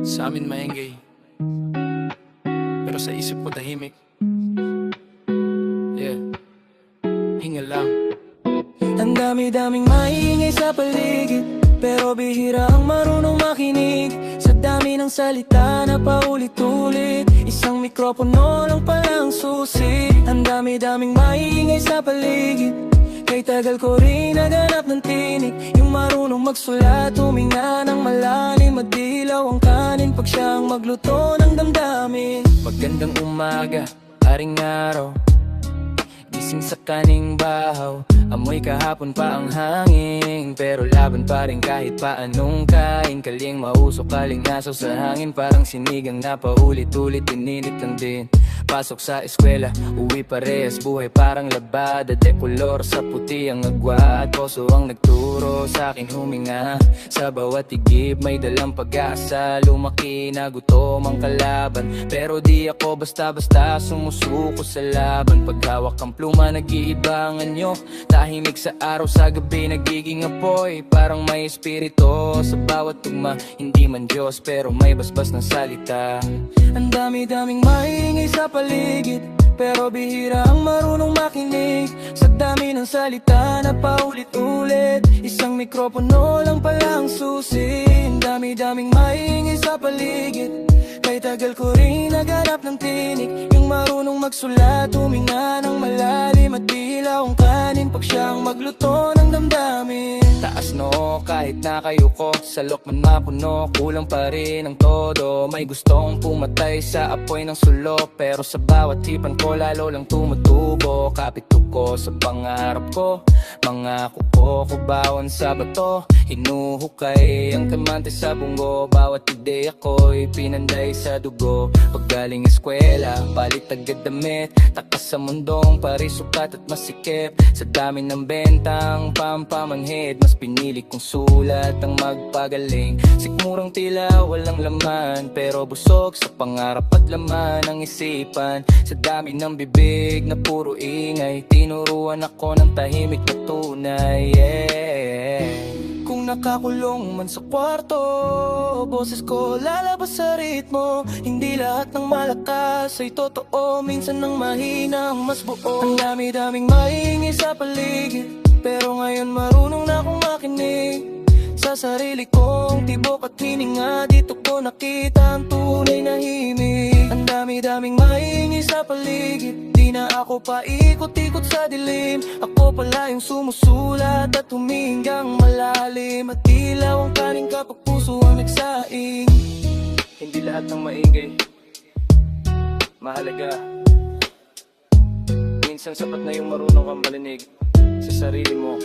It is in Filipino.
Sa amin maingay, pero sa isip ko tahimik. Yeah, hinga lang. Ang dami-daming maingay sa paligid, pero bihira ang marunong makinig. Sa dami ng salita na paulit-ulit, isang mikropono lang pala ang susi. Ang dami-daming maingay sa paligid, kay tagal ko rin naghanap ng tinig. Yung marunong magsulat, huminga ng malalim, madilaw ang kanin pag siyang magluto ng damdamin. Magandang umaga, haring araw, gising sa kaning bahaw. Amoy kahapon pa ang hangin, pero laban pa rin kahit pa anong kain. Kaling mausok, kaling nasaw sa hangin, parang sinigang na paulit-ulit, ininit lang din. Pasok sa eskwela, uwi parehas, buhay parang labada. De kolor sa puti ang agwa, at poso ang nagturo sa akin huminga. Sa bawat igib may dalang pag-asa, lumaki na gutom ang kalaban. Pero di ako basta-basta sumusuko sa laban. Paghawak ang pluma, nag-iiba ang anyo. Tahimik sa araw, sa gabi nagiging apoy. Parang may espiritu sa bawat tugma. Hindi man Diyos pero may basbas ng salita. Ang dami-daming maingay sa paligid, pero bihira ang marunong makinig. Sa dami ng salita na paulit-ulit, isang mikropono lang pala ang susi. Ang dami-daming maingay sa paligid, kay tagal ko rin naghanap ng tinig. Yung marunong magsulat, huminga ng malalim, at dilaw ang kanin pag siyang magluto ng damdamin. Taas noo kahit nakayuko, salok man mapuno, kulang pa rin ang todo. May gustong pumatay sa apoy ng sulok, pero sa bawat hipan ko lalo lang tumutubo. Kapit ko sa pangarap ko, mga kuko ko bawon sa bato. Hinuhukay ang kamante sa bungo, bawat ideya ko'y pinanday sa dugo. Paggaling eskwela, palit agad damit, takas sa mundong parisukat at masikip. Sa dami ng bentang pampamanhid, mas pinili kong sulat ang magpagaling. Sikmurang tila walang laman, pero busog sa pangarap at laman ng isipan. Sa dami ng bibig na puro ingay, tinuruan ako ng tahimik na tunay. Kung nakakulong man sa kwarto, boses ko lalabas sa ritmo. Hindi lahat ng malakas ay totoo, minsan ng mahina ang mas buo. Ang dami-daming maingay sa paligid, pero ngayon marunong na akong makinig. Sa sarili kong tibok at hininga, dito ko nakita ang tunay na himig. Ang dami-daming maingay sa paligid, di na ako paikot-ikot sa dilim. Ako pala yung sumusulat at huminggang malalim, at dilaw ang kanin kapag puso ang nagsaing. Hindi lahat ng maingay mahalaga, minsan sapat na yung marunong kang marinig sa sarili mo.